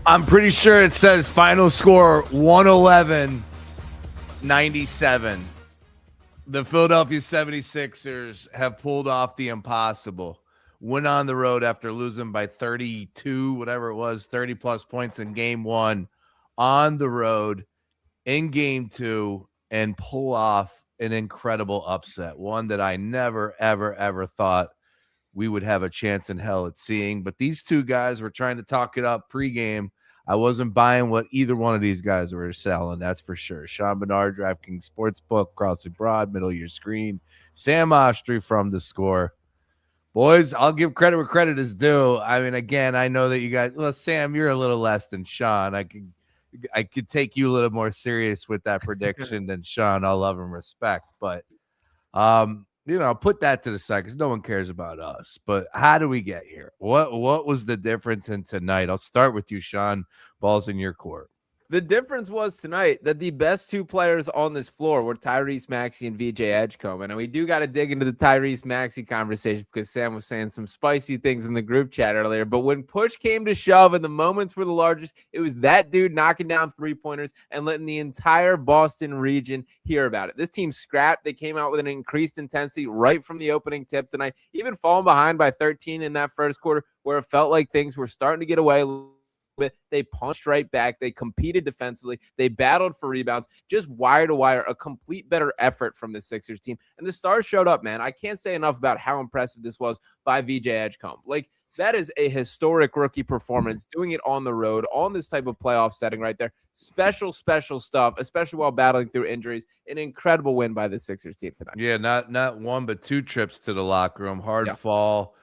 I'm pretty sure it says final score 111-97. The Philadelphia 76ers have pulled off the impossible. Went on the road after losing by 32, whatever it was, 30 plus points in game one, on the road in game two, and pull off an incredible upset. One that I never, ever, ever thought we would have a chance in hell at seeing. But these two guys were trying to talk it up pregame. I wasn't buying what either one of these guys were selling, that's for sure. Sean Barnard, DraftKings Sportsbook, Crossing Broad, middle of your screen. Sam Oshtry from The Score. Boys, I'll give credit where credit is due. I mean, again, I know that you guys, well, Sam, you're a little less than Sean. I could take you a little more serious with that prediction than Sean. I'll love and respect. But put that to the side because no one cares about us. But how do we get here? What was the difference in tonight? I'll start with you, Sean. Ball's in your court. The difference was tonight that the best two players on this floor were Tyrese Maxey and VJ Edgecombe. And we do got to dig into the Tyrese Maxey conversation because Sam was saying some spicy things in the group chat earlier. But when push came to shove and the moments were the largest, it was that dude knocking down three-pointers and letting the entire Boston region hear about it. This team scrapped. They came out with an increased intensity right from the opening tip tonight, even falling behind by 13 in that first quarter where it felt like things were starting to get away. They punched right back. They competed defensively. They battled for rebounds, just wire to wire, a complete better effort from the Sixers team. And the stars showed up, man. I can't say enough about how impressive this was by VJ Edgecombe. Like, that is a historic rookie performance, doing it on the road, on this type of playoff setting right there. Special stuff, especially while battling through injuries. An incredible win by the Sixers team tonight. Yeah, not one, but two trips to the locker room. Hard fall.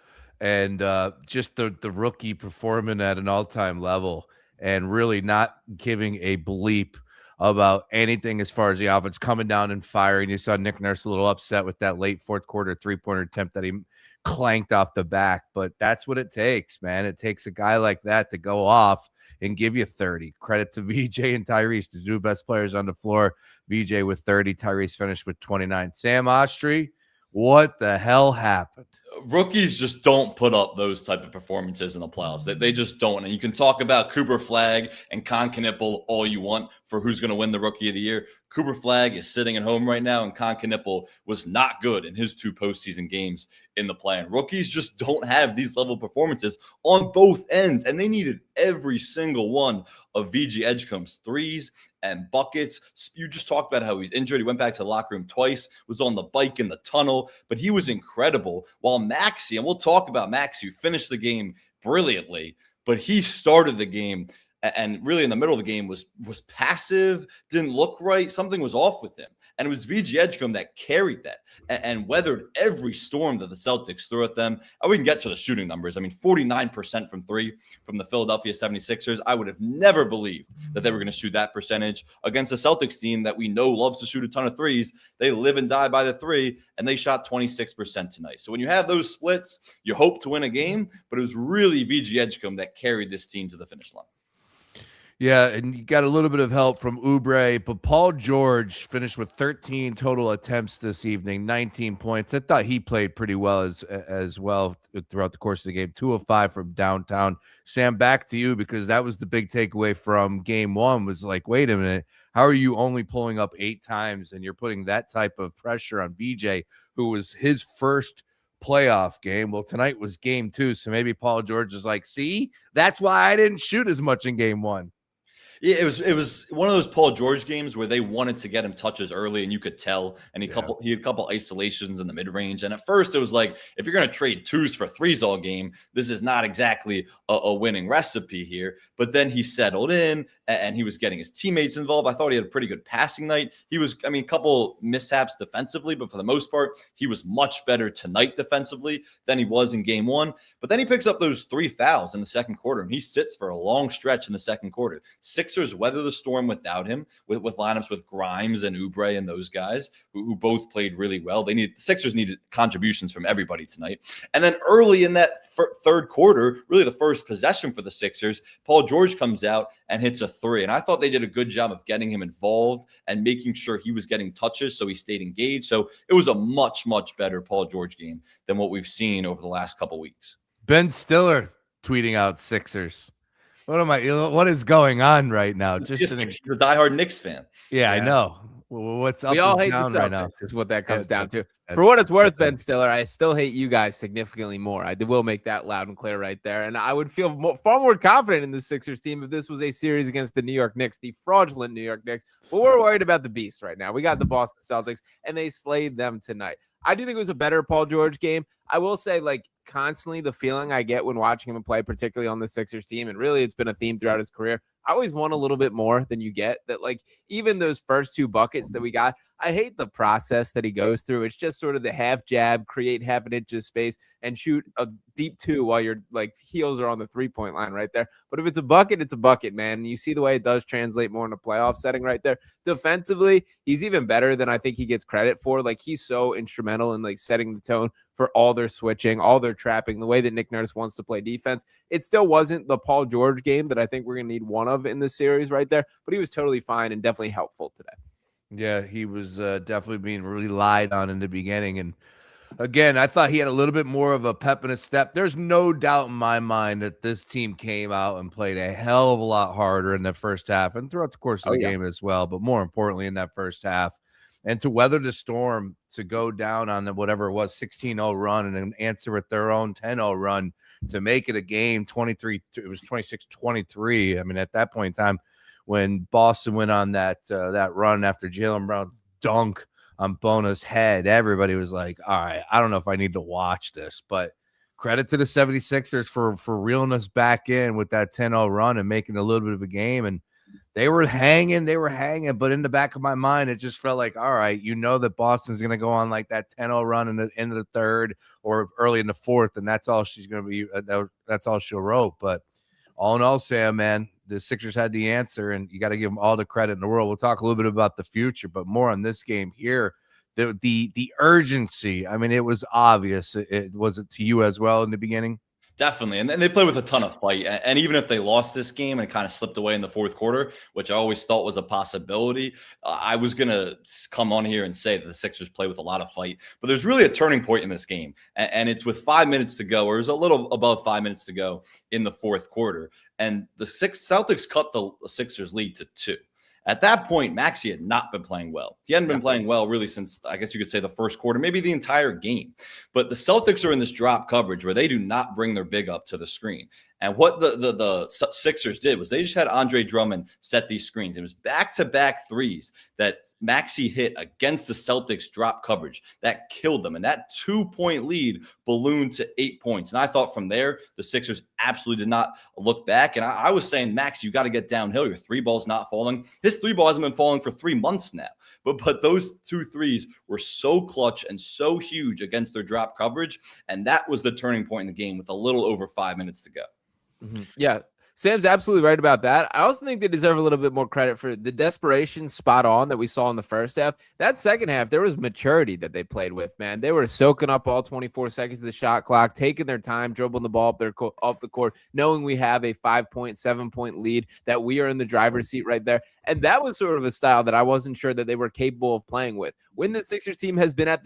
And just the rookie performing at an all-time level and really not giving a bleep about anything as far as the offense coming down and firing. You saw Nick Nurse a little upset with that late fourth quarter three-pointer attempt that he clanked off the back. But that's what it takes, man. It takes a guy like that to go off and give you 30. Credit to VJ and Tyrese, the two best players on the floor. VJ with 30, Tyrese finished with 29. Sam Oshtry, what the hell happened? Rookies just don't put up those type of performances in the playoffs. They just don't. And you can talk about Cooper Flagg and Con Knipple all you want for who's going to win the Rookie of the Year. Cooper Flagg is sitting at home right now, and Con Knipple was not good in his two postseason games in the play. And rookies just don't have these level performances on both ends, and they needed every single one of VJ Edgecombe's threes and buckets. You just talked about how he's injured. He went back to the locker room twice, was on the bike in the tunnel, but he was incredible. While Maxey, and we'll talk about Maxey, who finished the game brilliantly, but he started the game and really in the middle of the game was passive, didn't look right. Something was off with him. And it was VJ Edgecombe that carried that and weathered every storm that the Celtics threw at them. And we can get to the shooting numbers. I mean, 49% from three from the Philadelphia 76ers. I would have never believed that they were going to shoot that percentage against a Celtics team that we know loves to shoot a ton of threes. They live and die by the three, and they shot 26% tonight. So when you have those splits, you hope to win a game, but it was really VJ Edgecombe that carried this team to the finish line. Yeah, and you got a little bit of help from Oubre, but Paul George finished with 13 total attempts this evening, 19 points. I thought he played pretty well as well throughout the course of the game. 2 of 5 from downtown. Sam, back to you, because that was the big takeaway from game one, was like, wait a minute, how are you only pulling up 8 times and you're putting that type of pressure on VJ, who was his first playoff game? Well, tonight was game 2, so maybe Paul George is like, see, that's why I didn't shoot as much in game 1. Yeah, it was one of those Paul George games where they wanted to get him touches early, and you could tell. And he had a couple isolations in the mid range. And at first, it was like, if you're going to trade 2s for 3s all game, this is not exactly a winning recipe here. But then he settled in, and he was getting his teammates involved. I thought he had a pretty good passing night. A couple mishaps defensively, but for the most part, he was much better tonight defensively than he was in game 1. But then he picks up those 3 fouls in the second quarter, and he sits for a long stretch in the second quarter. Sixers weather the storm without him, with lineups with Grimes and Oubre and those guys who both played really well. Sixers needed contributions from everybody tonight. And then early in that third quarter, really the first possession for the Sixers, Paul George comes out and hits a 3. And I thought they did a good job of getting him involved and making sure he was getting touches so he stayed engaged. So it was a much, much better Paul George game than what we've seen over the last couple weeks. Ben Stiller tweeting out Sixers. What is going on right now? Just the diehard Knicks fan. Yeah, I know. What's up? We all is hate the down right now. Celtics, is what that comes down to. That's- For what it's worth, Ben Stiller, I still hate you guys significantly more. I will make that loud and clear right there. And I would feel far more confident in the Sixers team if this was a series against the New York Knicks, the fraudulent New York Knicks. But we're worried about the Beast right now. We got the Boston Celtics, and they slayed them tonight. I do think it was a better Paul George game. I will say, like, constantly the feeling I get when watching him play, particularly on the Sixers team, and really it's been a theme throughout his career, I always want a little bit more than you get. That, like, even those first 2 buckets that we got, I hate the process that he goes through. It's just sort of the half jab, create half an inch of space, and shoot a deep 2 while your like heels are on the 3-point line right there. But if it's a bucket, it's a bucket, man. And you see the way it does translate more in a playoff setting right there. Defensively, he's even better than I think he gets credit for. Like, he's so instrumental in like setting the tone for all their switching, all their trapping, the way that Nick Nurse wants to play defense. It still wasn't the Paul George game that I think we're going to need one of in this series right there, but he was totally fine and definitely helpful today. Yeah, he was definitely being relied on in the beginning. And again, I thought he had a little bit more of a pep in his step. There's no doubt in my mind that this team came out and played a hell of a lot harder in the first half and throughout the course of the game as well. But more importantly, in that first half, and to weather the storm, to go down on whatever it was, 16-0 run and then answer with their own 10-0 run to make it a game 23. It was 26-23. I mean, at that point in time, when Boston went on that run after Jaylen Brown's dunk on Bona's head, everybody was like, all right, I don't know if I need to watch this, but credit to the 76ers for reeling us back in with that 10-0 run and making a little bit of a game. And they were hanging, but in the back of my mind, it just felt like, all right, you know that Boston's going to go on like that 10-0 run in the end of the third or early in the fourth, and that's all she's going to be. That's all she'll wrote. But all in all, Sam, man, the Sixers had the answer, and you got to give them all the credit in the world. We'll talk a little bit about the future, but more on this game here. The urgency, I mean, it was obvious. It was it to you as well in the beginning? Definitely. And they played with a ton of fight. And even if they lost this game and kind of slipped away in the fourth quarter, which I always thought was a possibility, I was going to come on here and say that the Sixers play with a lot of fight. But there's really a turning point in this game. And it's with 5 minutes to go, or it was a little above 5 minutes to go in the fourth quarter. And the Celtics cut the Sixers lead to 2. At that point, Maxey had not been playing well. He hadn't been playing well really since, I guess you could say, the first quarter, maybe the entire game. But the Celtics are in this drop coverage where they do not bring their big up to the screen. And what the Sixers did was they just had Andre Drummond set these screens. It was back-to-back threes that Maxey hit against the Celtics drop coverage. That killed them. And that 2-point lead ballooned to 8 points. And I thought from there, the Sixers absolutely did not look back. And I was saying, Max, you got to get downhill. Your 3 ball's not falling. His 3 ball hasn't been falling for 3 months now. But those 2 threes were so clutch and so huge against their drop coverage. And that was the turning point in the game with a little over 5 minutes to go. Mm-hmm. Yeah, Sam's absolutely right about that. I also think they deserve a little bit more credit for the desperation spot on that we saw in the first half. That second half, there was maturity that they played with, man. They were soaking up all 24 seconds of the shot clock, taking their time, dribbling the ball up the court, knowing we have a 5-point, 7-point lead, that we are in the driver's seat right there. And that was sort of a style that I wasn't sure that they were capable of playing with. When the Sixers team has been at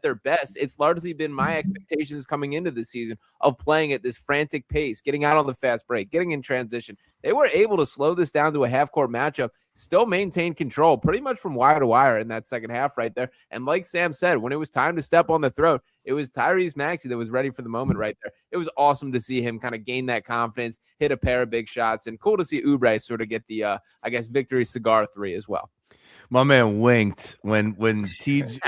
their best, it's largely been my expectations coming into the season of playing at this frantic pace, getting out on the fast break, getting in transition. They were able to slow this down to a half-court matchup, still maintain control pretty much from wire to wire in that second half right there. And like Sam said, when it was time to step on the throat, it was Tyrese Maxey that was ready for the moment right there. It was awesome to see him kind of gain that confidence, hit a pair of big shots, and cool to see Oubre sort of get the, I guess, victory cigar 3 as well. My man winked when VJ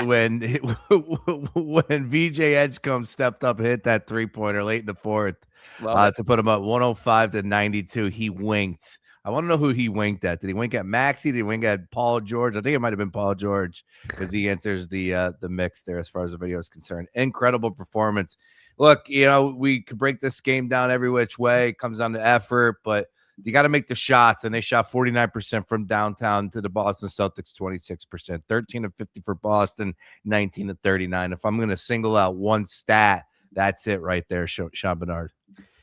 Edgecombe stepped up and hit that 3-pointer late in the fourth to put him up 105-92. He winked. I want to know who he winked at. Did he wink at Maxey? Did he wink at Paul George? I think it might have been Paul George because he enters the mix there as far as the video is concerned. Incredible performance. Look, we could break this game down every which way. It comes down to effort, but you got to make the shots, and they shot 49% from downtown to the Boston Celtics 26%, 13 of 50 for Boston, 19 of 39. If I'm going to single out one stat, that's it right there, Sean Barnard.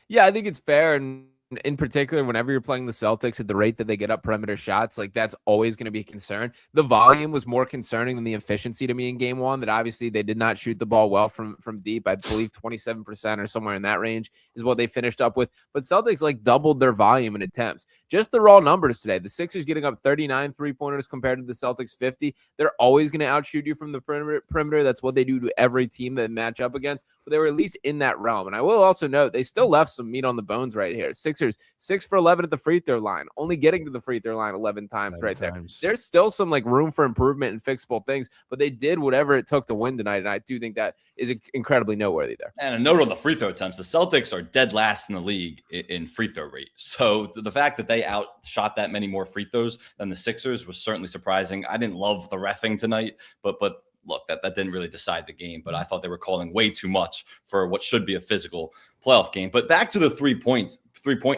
Yeah, I think it's fair. And in particular, whenever you're playing the Celtics at the rate that they get up perimeter shots, like that's always going to be a concern. The volume was more concerning than the efficiency to me in game one, that obviously they did not shoot the ball well from deep. I believe 27% or somewhere in that range is what they finished up with. But Celtics like doubled their volume in attempts. Just the raw numbers today. The Sixers getting up 39 3-pointers compared to the Celtics 50. They're always going to outshoot you from the perimeter. That's what they do to every team that match up against. But they were at least in that realm. And I will also note they still left some meat on the bones right here. Sixers 6 for 11 at the free throw line, only getting to the free throw line 11 times right there. There's still some like room for improvement and fixable things, but they did whatever it took to win tonight. And I do think that is incredibly noteworthy there. And a note on the free throw attempts, the Celtics are dead last in the league in free throw rate. So the fact that they outshot that many more free throws than the Sixers was certainly surprising. I didn't love the reffing tonight, but look, that didn't really decide the game, but I thought they were calling way too much for what should be a physical playoff game. But back to the 3-point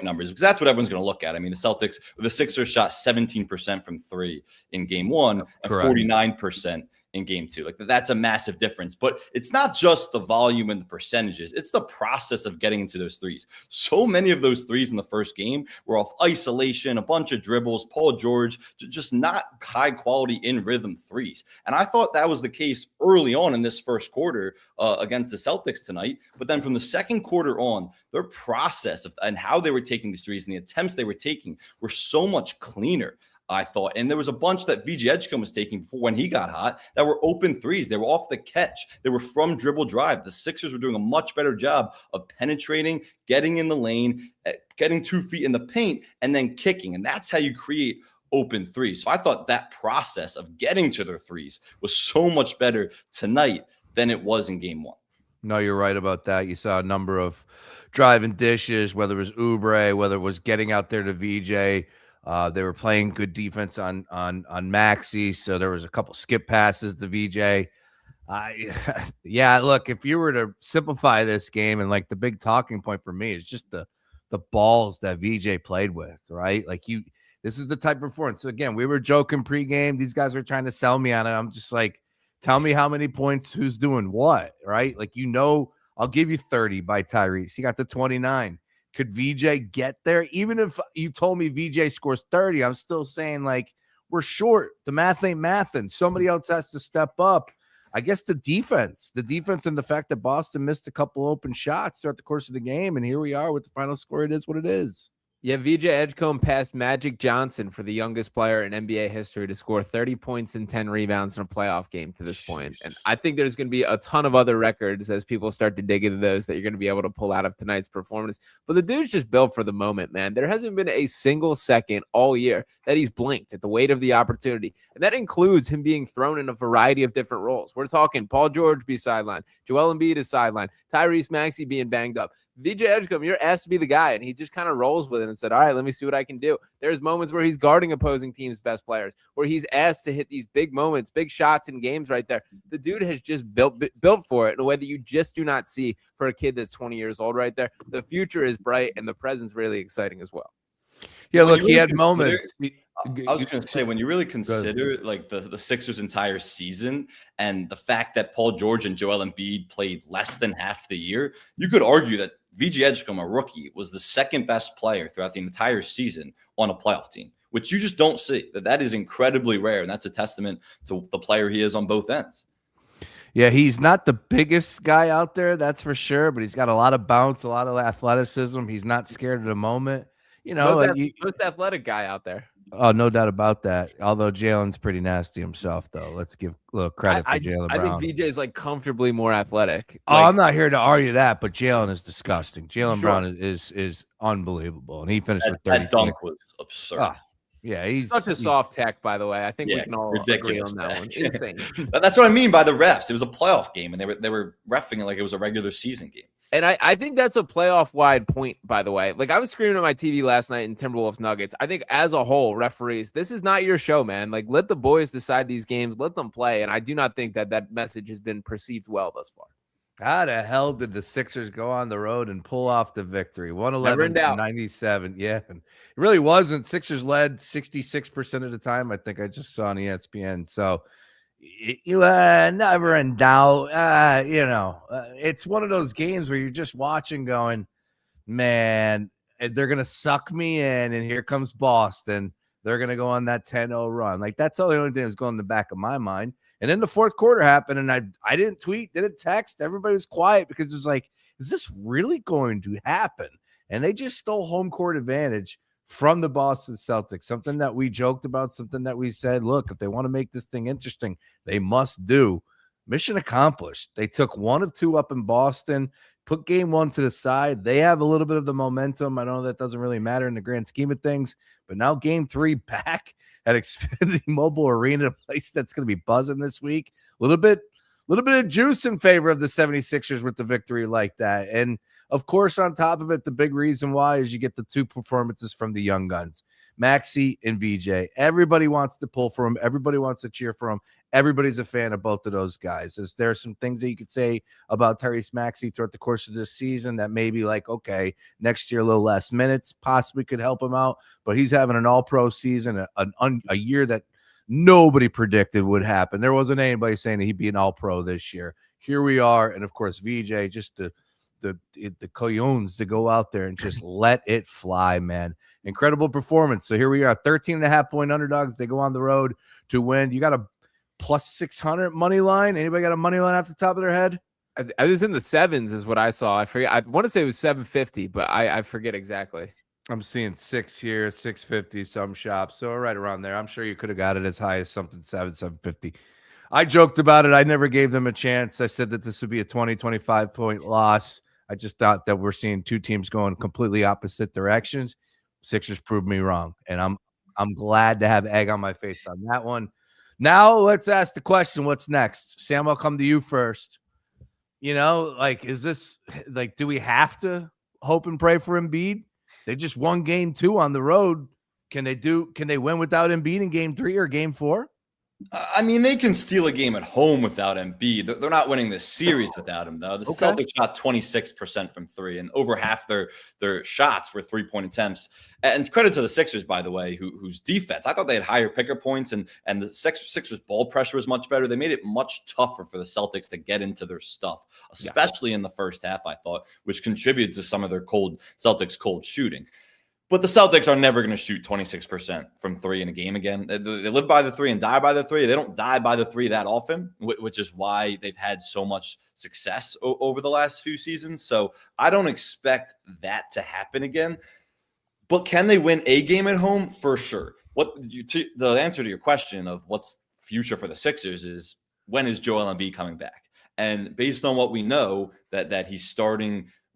numbers, because that's what everyone's going to look at. I mean, the Sixers shot 17% from three in game one and 49% in game two. Like that's a massive difference, but it's not just the volume and the percentages. It's the process of getting into those threes. So many of those threes in the first game were off isolation, a bunch of dribbles, Paul George, just not high quality in rhythm threes. And I thought that was the case early on in this first quarter against the Celtics tonight. But then from the second quarter on, their process and how they were taking these threes and the attempts they were taking were so much cleaner, I thought. And there was a bunch that VJ Edgecombe was taking before when he got hot that were open threes. They were off the catch. They were from dribble drive. The Sixers were doing a much better job of penetrating, getting in the lane, getting 2 feet in the paint, and then kicking. And that's how you create open threes. So I thought that process of getting to their threes was so much better tonight than it was in game one. No, you're right about that. You saw a number of driving dishes, whether it was Oubre, whether it was getting out there to VJ. They were playing good defense on Maxey, so there was a couple skip passes to VJ. Yeah, look, if you were to simplify this game, and like the big talking point for me is just the balls that VJ played with, right? Like this is the type of performance. So again, we were joking pregame. These guys were trying to sell me on it. I'm just like, tell me how many points, who's doing what, right? Like, I'll give you 30 by Tyrese. He got the 29. Could VJ get there? Even if you told me VJ scores 30, I'm still saying, like, we're short. The math ain't mathing. Somebody else has to step up. I guess the defense and the fact that Boston missed a couple open shots throughout the course of the game, and here we are with the final score. It is what it is. Yeah, VJ Edgecombe passed Magic Johnson for the youngest player in NBA history to score 30 points and 10 rebounds in a playoff game to this point. And I think there's going to be a ton of other records as people start to dig into those that you're going to be able to pull out of tonight's performance. But the dude's just built for the moment, man. There hasn't been a single second all year that he's blinked at the weight of the opportunity. And that includes him being thrown in a variety of different roles. We're talking Paul George be sidelined, Joel Embiid is sidelined, Tyrese Maxey being banged up. VJ Edgecombe, you're asked to be the guy, and he just kind of rolls with it and said, all right, let me see what I can do. There's moments where he's guarding opposing teams' best players, where he's asked to hit these big moments, big shots in games right there. The dude has just built for it in a way that you just do not see for a kid that's 20 years old right there. The future is bright, and the present's really exciting as well. Yeah, look, he had moments. I was going to say, when you really consider like the Sixers' entire season and the fact that Paul George and Joel Embiid played less than half the year, you could argue that VJ Edgecombe, a rookie, was the second best player throughout the entire season on a playoff team, which you just don't see. That is incredibly rare, and that's a testament to the player he is on both ends. Yeah, he's not the biggest guy out there, that's for sure, but he's got a lot of bounce, a lot of athleticism. He's not scared of the moment. You know, most athletic guy out there. Oh, no doubt about that. Although Jalen's pretty nasty himself, though. Let's give a little credit for Jalen Brown. I think VJ is like comfortably more athletic. Oh, I'm not here to argue that, but Jalen is disgusting. Jalen Brown is unbelievable, and he finished with 36. That dunk was absurd. Oh, yeah, he's such a soft tech, by the way. I think we can all agree on that one. Insane. That's what I mean by the refs. It was a playoff game, and they were reffing it like it was a regular season game. And I think that's a playoff-wide point, by the way. Like, I was screaming at my TV last night in Timberwolves Nuggets. I think as a whole, referees, this is not your show, man. Like, let the boys decide these games. Let them play. And I do not think that message has been perceived well thus far. How the hell did the Sixers go on the road and pull off the victory? 111-97. Yeah, it really wasn't. Sixers led 66% of the time. I think I just saw on ESPN. So you never in doubt. It's one of those games where you're just watching going, man, they're going to suck me in, and here comes Boston. They're going to go on that 10-0 run. Like, that's all the only thing that was going in the back of my mind. And then the fourth quarter happened, and I didn't tweet, didn't text. Everybody was quiet because it was like, is this really going to happen? And they just stole home court advantage from the Boston Celtics, something that we joked about, something that we said, look, if they want to make this thing interesting, they must do. Mission accomplished. They took 1 of 2 up in Boston, put game 1 to the side. They have a little bit of the momentum. I know that doesn't really matter in the grand scheme of things, but now game 3 back at Xfinity Mobile Arena, a place that's going to be buzzing this week. A little bit of juice in favor of the 76ers with the victory like that. And of course, on top of it, the big reason why is you get the 2 performances from the young guns, Maxey and VJ. Everybody wants to pull for them. Everybody wants to cheer for them. Everybody's a fan of both of those guys. There are some things that you could say about Tyrese Maxey throughout the course of this season that maybe like, okay, next year a little less minutes possibly could help him out, but he's having an all-pro season, a year that nobody predicted would happen. There wasn't anybody saying that he'd be an all-pro this year. Here we are, and of course, VJ, just the coyones to go out there and just let it fly, man. Incredible performance. So here we are, 13.5-point underdogs. They go on the road to win. You got a plus 600 money line. Anybody got a money line off the top of their head? I was in the 7s is what I saw. I forget. I want to say it was 750, but I forget exactly. I'm seeing 6 here, 650 some shops. So right around there. I'm sure you could have got it as high as something 750. I joked about it. I never gave them a chance. I said that this would be a 25 point loss. I just thought that we're seeing 2 teams going completely opposite directions. Sixers proved me wrong, and I'm glad to have egg on my face on that one. Now let's ask the question, what's next? Sam, I'll come to you first. You know, like, is this like, do we have to hope and pray for Embiid? They just won game 2 on the road. Can they win without Embiid in game 3 or game 4? I mean, they can steal a game at home without Embiid. They're not winning this series without him, though. The Celtics shot 26% from 3, and over half their shots were 3-point attempts. And credit to the Sixers, by the way, whose defense, I thought they had higher picker points, and the Sixers' ball pressure was much better. They made it much tougher for the Celtics to get into their stuff, especially in the first half, I thought, which contributed to some of their Celtics cold shooting. But the Celtics are never going to shoot 26% from 3 in a game again. They live by the 3 and die by the 3. They don't die by the 3 that often, which is why they've had so much success over the last few seasons. So I don't expect that to happen again. But can they win a game at home? For sure. The answer to your question of what's future for the Sixers is, when is Joel Embiid coming back? And based on what we know, that he's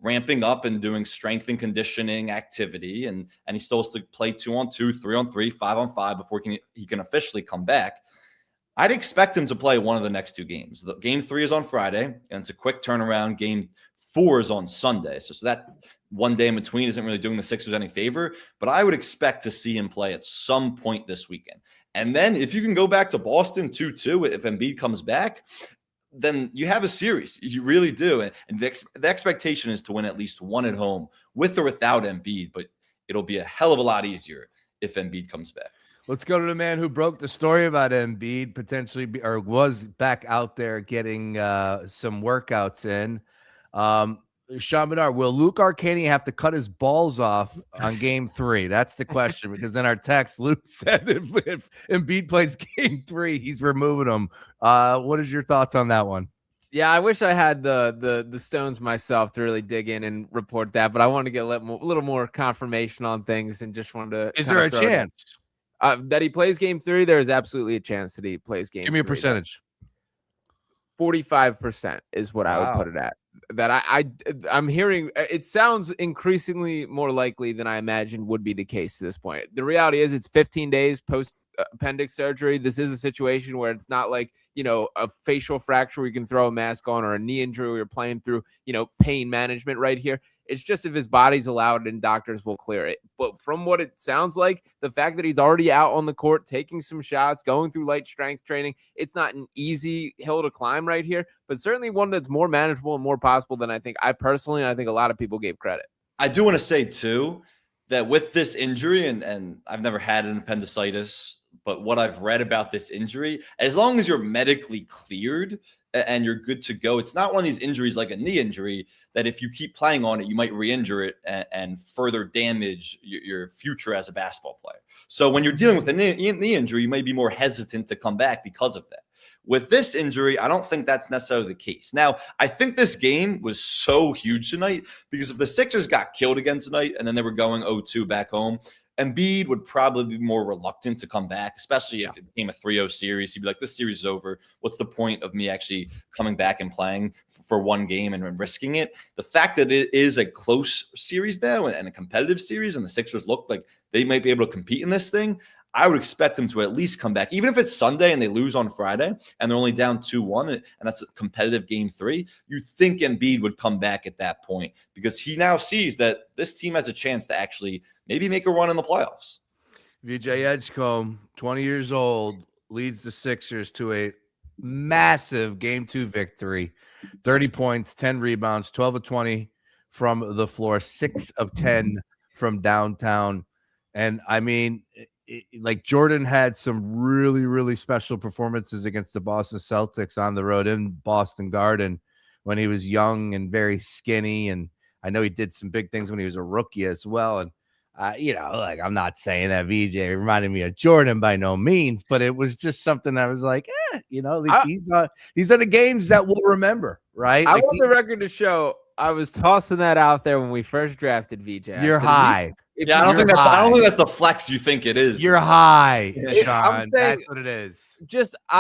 ramping up and doing strength and conditioning activity, and he's supposed to play 2-on-2, 3-on-3, 5-on-5 before he can officially come back. I'd expect him to play one of the next 2 games. The game 3 is on Friday, and it's a quick turnaround. Game 4 is on Sunday. So that one day in between isn't really doing the Sixers any favor, but I would expect to see him play at some point this weekend. And then if you can go back to Boston 2-2, if Embiid comes back, then you have a series. You really do. And the expectation is to win at least 1 at home with or without Embiid, but it'll be a hell of a lot easier if Embiid comes back. Let's go to the man who broke the story about Embiid potentially or was back out there getting some workouts in. Sean Bernard, will Luke Arcani have to cut his balls off on game 3? That's the question, because in our text, Luke said if Embiid plays game 3, he's removing them. What is your thoughts on that one? Yeah, I wish I had the stones myself to really dig in and report that, but I wanted to get a little more confirmation on things and just wanted to. Is there a chance that he plays game 3? There is absolutely a chance that he plays game 3. Give me a percentage. 45% is what I would put it at. That I'm hearing, it sounds increasingly more likely than I imagined would be the case to this point. The reality is it's 15 days post appendix surgery. This is a situation where it's not like, a facial fracture where you can throw a mask on, or a knee injury where you're playing through, pain management right here. It's just if his body's allowed and doctors will clear it. But from what it sounds like, the fact that he's already out on the court, taking some shots, going through light strength training, it's not an easy hill to climb right here, but certainly one that's more manageable and more possible than I think a lot of people gave credit. I do want to say, too, that with this injury, and I've never had an appendicitis, but what I've read about this injury, as long as you're medically cleared, and you're good to go. It's not one of these injuries like a knee injury that if you keep playing on it, you might re-injure it and further damage your future as a basketball player. So when you're dealing with a knee injury, you may be more hesitant to come back because of that. With this injury, I don't think that's necessarily the case. Now, I think this game was so huge tonight because if the Sixers got killed again tonight and then they were going 0-2 back home, Embiid would probably be more reluctant to come back, especially if it became a 3-0 series. He'd be like, this series is over. What's the point of me actually coming back and playing for one game and risking it? The fact that it is a close series now and a competitive series and the Sixers look like they might be able to compete in this thing, I would expect them to at least come back. Even if it's Sunday and they lose on Friday and they're only down 2-1 and that's a competitive game 3, you think Embiid would come back at that point because he now sees that this team has a chance to actually maybe make a run in the playoffs. VJ Edgecombe, 20 years old, leads the Sixers to a massive Game 2 victory. 30 points, 10 rebounds, 12 of 20 from the floor, 6 of 10 from downtown. And, I mean, like Jordan had some really, really special performances against the Boston Celtics on the road in Boston Garden when he was young and very skinny. And I know he did some big things when he was a rookie as well. And, like I'm not saying that VJ reminded me of Jordan by no means, but it was just something I was like, these are the games that we'll remember, right? I Like want the record to show I was tossing that out there when we first drafted VJ. You're high. Yeah, I don't think that's the flex you think it is. You're high, Yeah. Sean. That's what it is.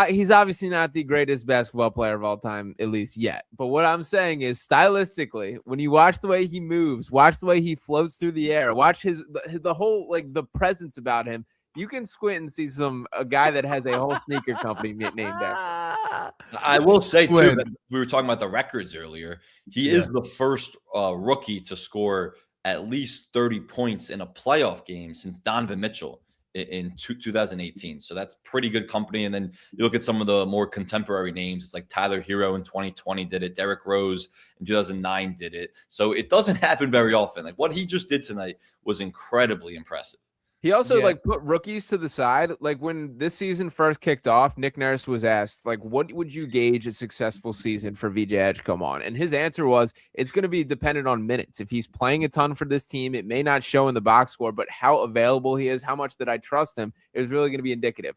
He's obviously not the greatest basketball player of all time, at least yet. But what I'm saying is, stylistically, when you watch the way he moves, watch the way he floats through the air, watch the whole the presence about him, you can squint and see a guy that has a whole sneaker company named after. I will say too that we were talking about the records earlier. He is the first rookie to score at least 30 points in a playoff game since Donovan Mitchell in 2018. So that's pretty good company. And then you look at some of the more contemporary names. It's like Tyler Hero in 2020 did it. Derrick Rose in 2009 did it. So it doesn't happen very often. Like what he just did tonight was incredibly impressive. He also put rookies to the side. Like when this season first kicked off, Nick Nurse was asked, what would you gauge a successful season for VJ Edgecombe on? And his answer was, it's going to be dependent on minutes. If he's playing a ton for this team, it may not show in the box score, but how available he is, how much that I trust him is really going to be indicative.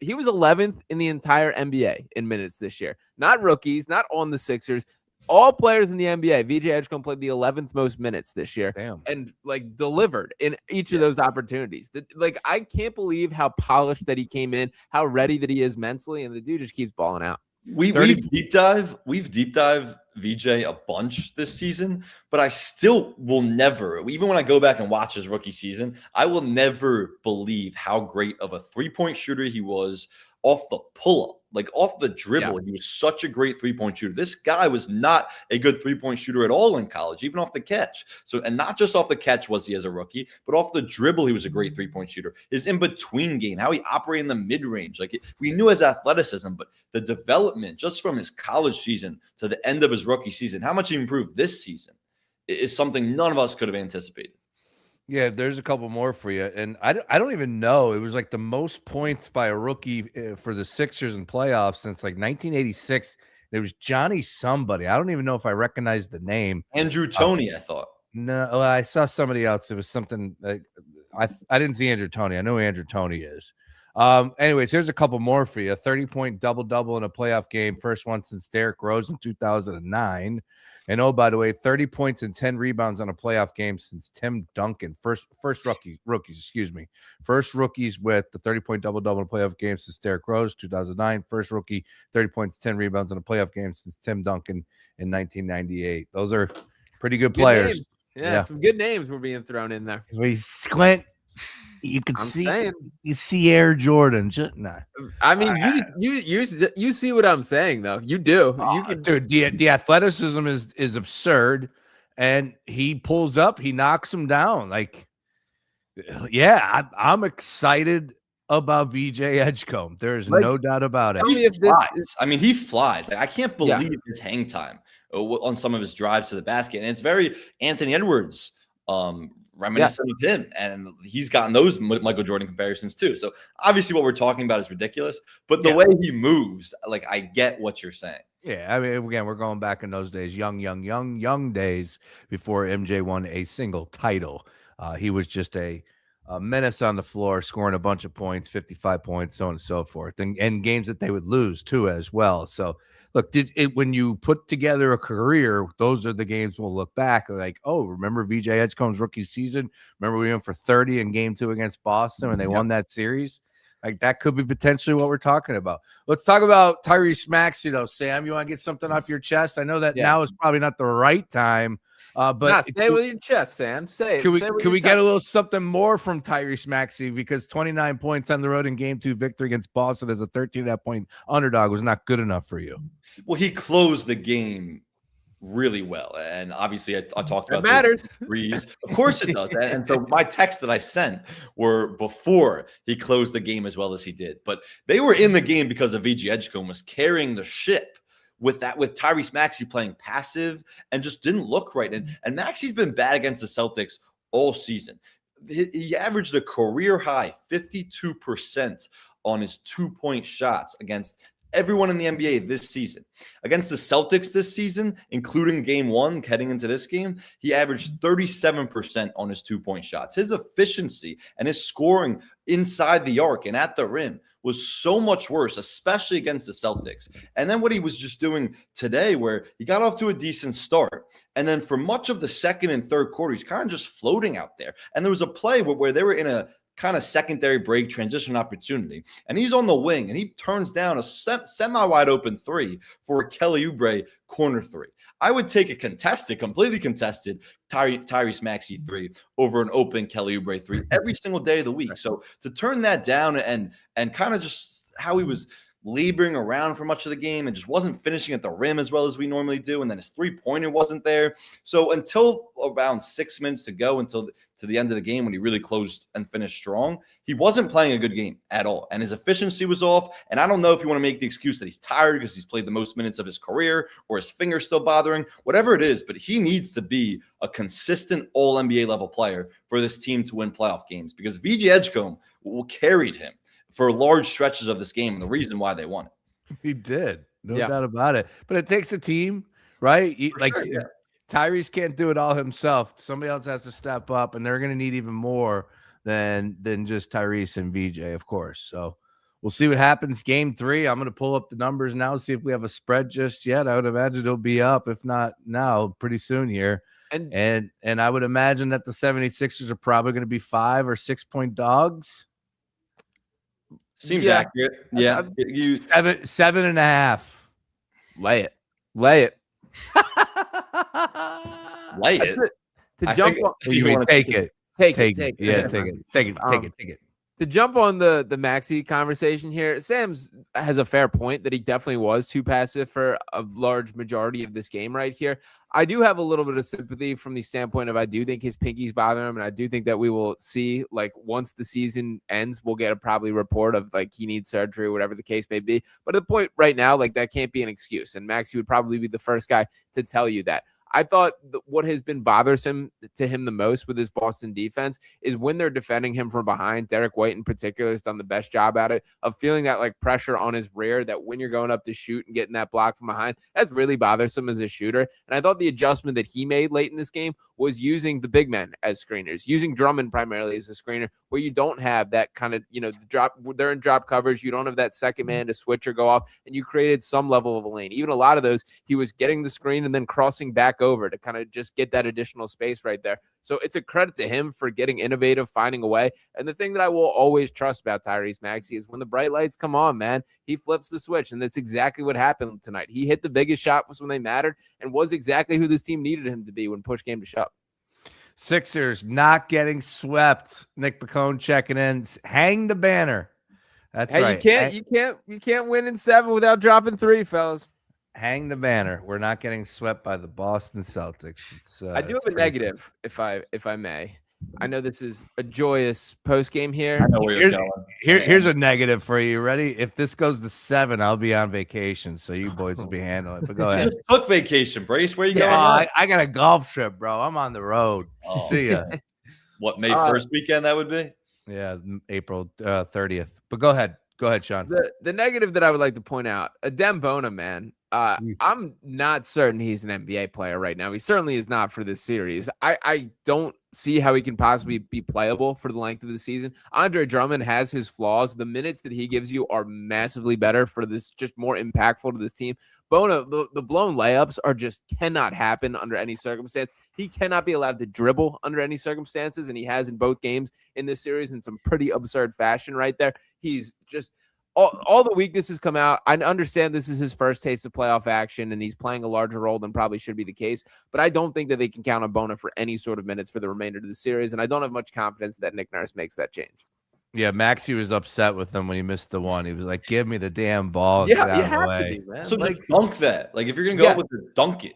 He was 11th in the entire NBA in minutes this year. Not rookies, not on the Sixers. All players in the NBA, VJ Edgecombe played the 11th most minutes this year. Damn. And delivered in each of those opportunities. I can't believe how polished that he came in, how ready that he is mentally, and the dude just keeps balling out. We've deep dive VJ a bunch this season, but I still will never, even when I go back and watch his rookie season, I will never believe how great of a 3-point shooter he was off the pull-up, off the dribble. He was such a great 3-point shooter. This guy was not a good 3-point shooter at all in college, even off the catch. So, and not just off the catch was he as a rookie, but off the dribble, he was a great 3-point shooter. His in-between game, how he operated in the mid-range, we knew his athleticism, but the development just from his college season to the end of his rookie season, how much he improved this season is something none of us could have anticipated. Yeah, there's a couple more for you. And I don't even know. It was the most points by a rookie for the Sixers in playoffs since 1986. It was Johnny somebody. I don't even know if I recognize the name. Andrew Toney, I thought. No, well, I saw somebody else. It was something I didn't see Andrew Toney. I know who Andrew Toney is. Anyways, here's a couple more for you. A 30-point double-double in a playoff game. First one since Derrick Rose in 2009. And oh, by the way, 30 points and 10 rebounds on a playoff game since Tim Duncan. First rookies, excuse me. First rookies with the 30-point double-double in a playoff game since Derrick Rose, 2009. First rookie, 30 points, 10 rebounds in a playoff game since Tim Duncan in 1998. Those are pretty good players. Yeah, some good names were being thrown in there. We squint. You can you see Air Jordan. I mean, you see what I'm saying though. You do. Dude, the athleticism is absurd, and he pulls up, he knocks him down. I'm excited about VJ Edgecombe. There's no doubt about it. He flies. I can't believe his hang time on some of his drives to the basket, and it's very Anthony Edwards reminiscent of him, and he's gotten those Michael Jordan comparisons too. So obviously what we're talking about is ridiculous, but the way he moves, I get what you're saying. Yeah, I mean, again, we're going back in those days, young days before MJ won a single title. He was just a menace on the floor, scoring a bunch of points, 55 points, so on and so forth, and games that they would lose too as well. So, look, when you put together a career, those are the games we'll look back like, oh, remember VJ Edgecombe's rookie season? Remember we went for 30 in game 2 against Boston when they won that series? Like that could be potentially what we're talking about. Let's talk about Tyrese Maxey, though. Sam, you want to get something off your chest? I know that now is probably not the right time, but say it with your chest, Sam. Say it. Can we get a little something more from Tyrese Maxey? Because 29 points on the road in game 2 victory against Boston as a 13.5 point underdog was not good enough for you. Well, he closed the game really well, and obviously I talked about matters. Threes. Of course it does. And so my texts that I sent were before he closed the game as well as he did, but they were in the game because of VJ Edgecombe was carrying the ship with Tyrese Maxey playing passive and just didn't look right. And Maxey's been bad against the Celtics all season. He averaged a career high 52% on his 2-point shots against everyone in the NBA this season. Against the Celtics this season, including game 1, heading into this game, he averaged 37% on his 2-point shots. His efficiency and his scoring inside the arc and at the rim was so much worse, especially against the Celtics. And then what he was just doing today, where he got off to a decent start, and then for much of the second and third quarter, he's kind of just floating out there. And there was a play where they were in a kind of secondary break transition opportunity, and he's on the wing, and he turns down a semi-wide open 3 for a Kelly Oubre corner 3. I would take a completely contested Tyrese Maxey 3 over an open Kelly Oubre 3 every single day of the week. So to turn that down and kind of just how he was laboring around for much of the game and just wasn't finishing at the rim as well as we normally do. And then his 3-pointer wasn't there. So until around 6 minutes to go, to the end of the game when he really closed and finished strong, he wasn't playing a good game at all. And his efficiency was off. And I don't know if you want to make the excuse that he's tired because he's played the most minutes of his career or his finger's still bothering, whatever it is, but he needs to be a consistent all-NBA level player for this team to win playoff games because VJ Edgecombe carried him for large stretches of this game, and the reason why they won it. He did. No doubt about it. But it takes a team, right? Tyrese can't do it all himself. Somebody else has to step up, and they're going to need even more than just Tyrese and VJ, of course. So we'll see what happens. Game 3, I'm going to pull up the numbers now, see if we have a spread just yet. I would imagine it'll be up, if not now, pretty soon here. And I would imagine that the 76ers are probably going to be 5 or 6 point dogs. Seems accurate. Yeah. 7.5. Lay it. Lay it. Take it. Take it. To jump on the Maxey conversation here, Sam's has a fair point that he definitely was too passive for a large majority of this game right here. I do have a little bit of sympathy from the standpoint of I do think his pinky's bothering him, and I do think that we will see, like, once the season ends, we'll get a probably report of, like, he needs surgery or whatever the case may be. But at the point right now, like, that can't be an excuse, and Maxey would probably be the first guy to tell you that. I thought what has been bothersome to him the most with his Boston defense is when they're defending him from behind. Derek White in particular has done the best job at it of feeling that like pressure on his rear, that when you're going up to shoot and getting that block from behind, that's really bothersome as a shooter. And I thought the adjustment that he made late in this game was using the big men as screeners, using Drummond primarily as a screener, where you don't have that kind of, they're in drop coverage. You don't have that second man to switch or go off, and you created some level of a lane. Even a lot of those, he was getting the screen and then crossing back over to kind of just get that additional space right there. So it's a credit to him for getting innovative, finding a way. And the thing that I will always trust about Tyrese Maxey is when the bright lights come on, man, he flips the switch. And that's exactly what happened tonight. He hit the biggest shot when they mattered and was exactly who this team needed him to be when push came to shove. Sixers not getting swept. Nick Pacone checking in. Hang the banner. That's right. You can't win in 7 without dropping 3, fellas. Hang the banner. We're not getting swept by the Boston Celtics. I do have a negative, if I may. I know this is a joyous post game here. I know where you're going. Here's a negative for you. Ready? If this goes to 7, I'll be on vacation, so you boys will be handling it. But go ahead. Just took vacation, Brace. Where you going? I got a golf trip, bro. I'm on the road. See ya. What, May 1st weekend that would be? Yeah, April 30th. But go ahead. Go ahead, Sean. The negative that I would like to point out, Adem Bona, man. I'm not certain he's an NBA player right now. He certainly is not for this series. I don't see how he can possibly be playable for the length of the season. Andre Drummond has his flaws. The minutes that he gives you are massively better for this, just more impactful to this team. Bona, the blown layups are just cannot happen under any circumstance. He cannot be allowed to dribble under any circumstances, and he has in both games in this series in some pretty absurd fashion right there. He's just all the weaknesses come out. I understand this is his first taste of playoff action, and he's playing a larger role than probably should be the case, but I don't think that they can count on Bona for any sort of minutes for the remainder of the series, and I don't have much confidence that Nick Nurse makes that change. Yeah, Maxey was upset with him when he missed the one. He was like, "Give me the damn ball." Yeah, you have to be, man. So just dunk that. Like if you're gonna go with it, dunk it.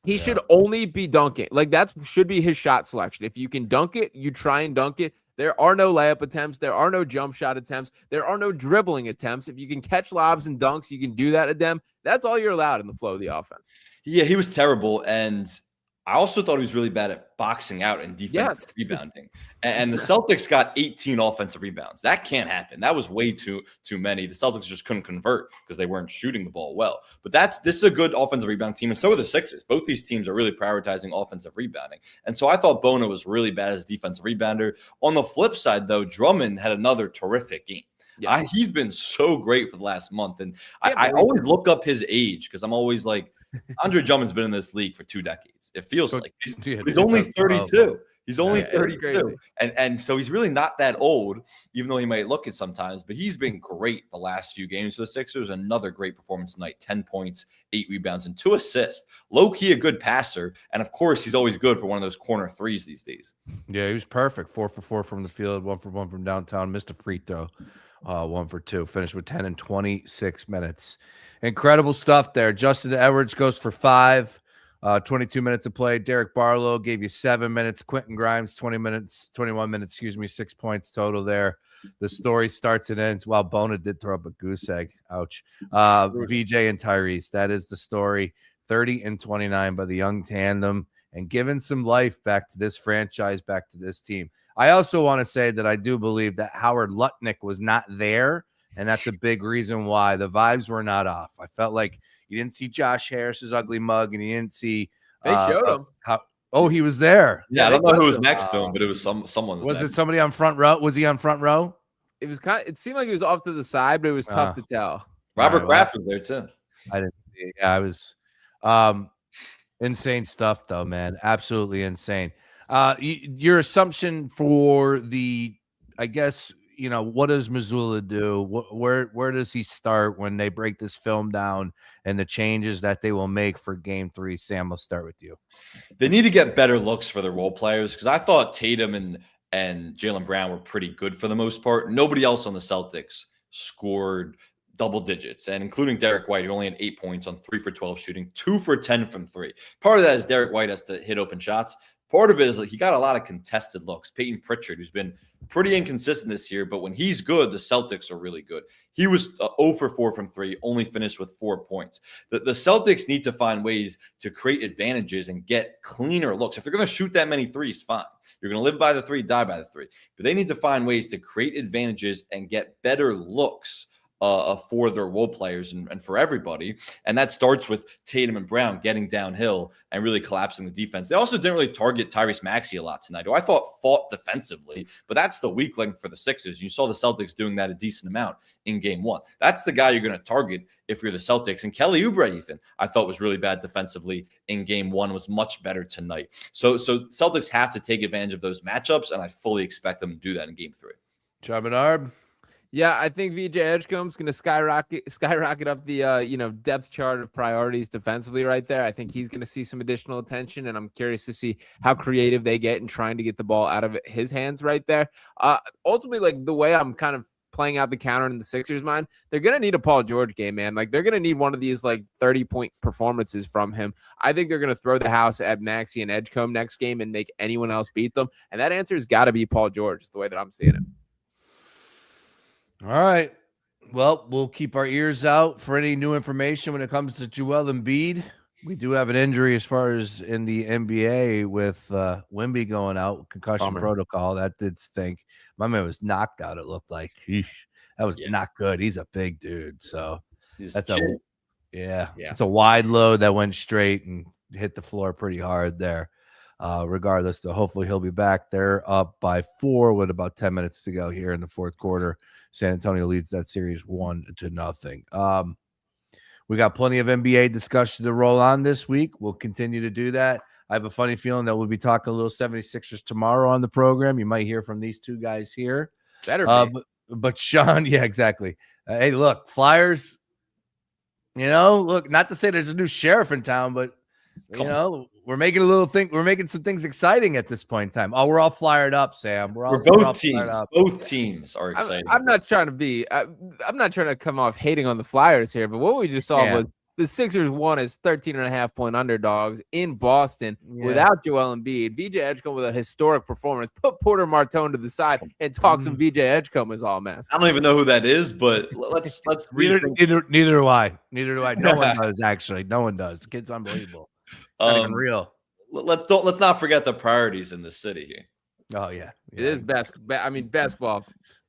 He should only be dunking. Like that should be his shot selection. If you can dunk it, you try and dunk it. There are no layup attempts. There are no jump shot attempts. There are no dribbling attempts. If you can catch lobs and dunks, you can do that at them. That's all you're allowed in the flow of the offense. Yeah, he was terrible. And I also thought he was really bad at boxing out and defensive rebounding. And the Celtics got 18 offensive rebounds. That can't happen. That was way too many. The Celtics just couldn't convert because they weren't shooting the ball well. But this is a good offensive rebound team, and so are the Sixers. Both these teams are really prioritizing offensive rebounding. And so I thought Bona was really bad as a defensive rebounder. On the flip side, though, Drummond had another terrific game. Yeah. He's been so great for the last month. And I always look up his age because I'm always like, Andre Drummond's been in this league for 2 decades. It feels like he's only 32. He's only 32. And so he's really not that old, even though he might look it sometimes. But he's been great the last few games for the Sixers. Another great performance tonight. 10 points, 8 rebounds, and 2 assists. Low-key a good passer. And, of course, he's always good for one of those corner threes these days. Yeah, he was perfect. 4 for 4 from the field, 1 for 1 from downtown. Missed a free throw. 1 for 2. Finished with 10 and 26 minutes. Incredible stuff there. Justin Edwards goes for 5. 22 minutes of play. Derek Barlow gave you 7 minutes. Quentin Grimes, 21 minutes, 6 points total there. The story starts and ends. While Bona did throw up a goose egg. Ouch. VJ and Tyrese. That is the story. 30 and 29 by the young tandem and giving some life back to this franchise, back to this team. I also want to say that I do believe that Howard Lutnick was not there. And that's a big reason why the vibes were not off. I felt like you didn't see Josh Harris's ugly mug, and you didn't see. They showed him. He was there. Yeah, I don't know who was next to him, but it was someone. Was it somebody on front row? Was he on front row? It was it seemed like he was off to the side, but it was tough to tell. Robert Kraft was there too. I didn't see it. Yeah, I was. Insane stuff, though, man. Absolutely insane. Your assumption for the, I guess. What does Missoula do? Where does he start when they break this film down and the changes that they will make for game 3? Sam, we'll start with you. They need to get better looks for their role players because I thought Tatum and Jaylen Brown were pretty good for the most part. Nobody else on the Celtics scored double digits, and including Derek White, who only had 8 points on 3 for 12 shooting, 2 for 10 from 3. Part of that is Derek White has to hit open shots. Part of it is like he got a lot of contested looks. Peyton Pritchard, who's been pretty inconsistent this year, but when he's good, the Celtics are really good. He was 0 for 4 from 3, only finished with 4 points. The Celtics need to find ways to create advantages and get cleaner looks. If they're going to shoot that many threes, fine. You're going to live by the 3, die by the 3. But they need to find ways to create advantages and get better looks for their role players and for everybody. And that starts with Tatum and Brown getting downhill and really collapsing the defense. They also didn't really target Tyrese Maxey a lot tonight, who I thought fought defensively, but that's the weak link for the Sixers. You saw the Celtics doing that a decent amount in game 1. That's the guy you're going to target if you're the Celtics. And Kelly Oubre, even, I thought was really bad defensively in game 1, was much better tonight. So Celtics have to take advantage of those matchups, and I fully expect them to do that in game 3. John Barnard. Yeah, I think VJ Edgecombe's going to skyrocket up the depth chart of priorities defensively right there. I think he's going to see some additional attention, and I'm curious to see how creative they get in trying to get the ball out of his hands right there. Ultimately, like the way I'm kind of playing out the counter in the Sixers' mind, they're going to need a Paul George game, man. Like they're going to need one of these like 30-point performances from him. I think they're going to throw the house at Maxey and Edgecombe next game and make anyone else beat them. And that answer has got to be Paul George, is the way that I'm seeing it. All right. Well, we'll keep our ears out for any new information when it comes to Joel Embiid. We do have an injury as far as in the NBA with Wemby going out, concussion protocol. That did stink. My man was knocked out, it looked like. That was not good. He's a big dude. So that's Yeah. Yeah. It's a wide load that went straight and hit the floor pretty hard there. Regardless, though, hopefully he'll be back. They're up by 4 with about 10 minutes to go here in the fourth quarter. San Antonio leads that series 1-0. We got plenty of NBA discussion to roll on this week. We'll continue to do that. I have a funny feeling that we'll be talking a little 76ers tomorrow on the program. You might hear from these two guys here. Better be. But Sean, yeah, exactly. Hey, look, Flyers, look, not to say there's a new sheriff in town, but we're making we're making some things exciting at this point in time. Oh, we're all flyered up, Sam. We're both teams. Both teams are excited. I'm not trying to be. I'm not trying to come off hating on the Flyers here, but what we just saw was the Sixers won as 13.5-point underdogs in Boston without Joel Embiid. VJ Edgecombe with a historic performance. Put Porter Martone to the side and talk some VJ Edgecombe is all mess. I don't even know who that is, but let's neither do I. Neither do I. No one does, actually. No one does. The kid's unbelievable. It's not even real. Let's not forget the priorities in the city here. Oh yeah, it is basketball. I mean, basketball.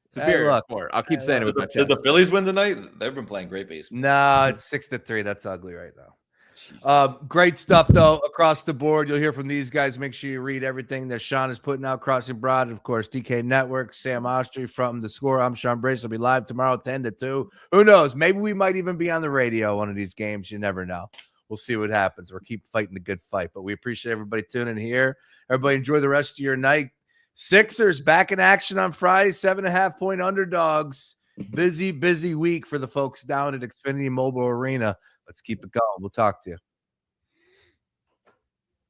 Superior sport. I'll keep saying it with my chest. Did the Phillies win tonight? They've been playing great baseball. No, it's 6-3. That's ugly right now. Great stuff though across the board. You'll hear from these guys. Make sure you read everything that Sean is putting out. Crossing Broad, of course, DK Network, Sam Oshtry from The Score. I'm Sean Brace. Will be live tomorrow 10-2. Who knows? Maybe we might even be on the radio one of these games. You never know. We'll see what happens. We'll keep fighting the good fight. But we appreciate everybody tuning here. Everybody enjoy the rest of your night. Sixers back in action on Friday, 7.5-point underdogs. Busy week for the folks down at Xfinity Mobile Arena. Let's keep it going. We'll talk to you.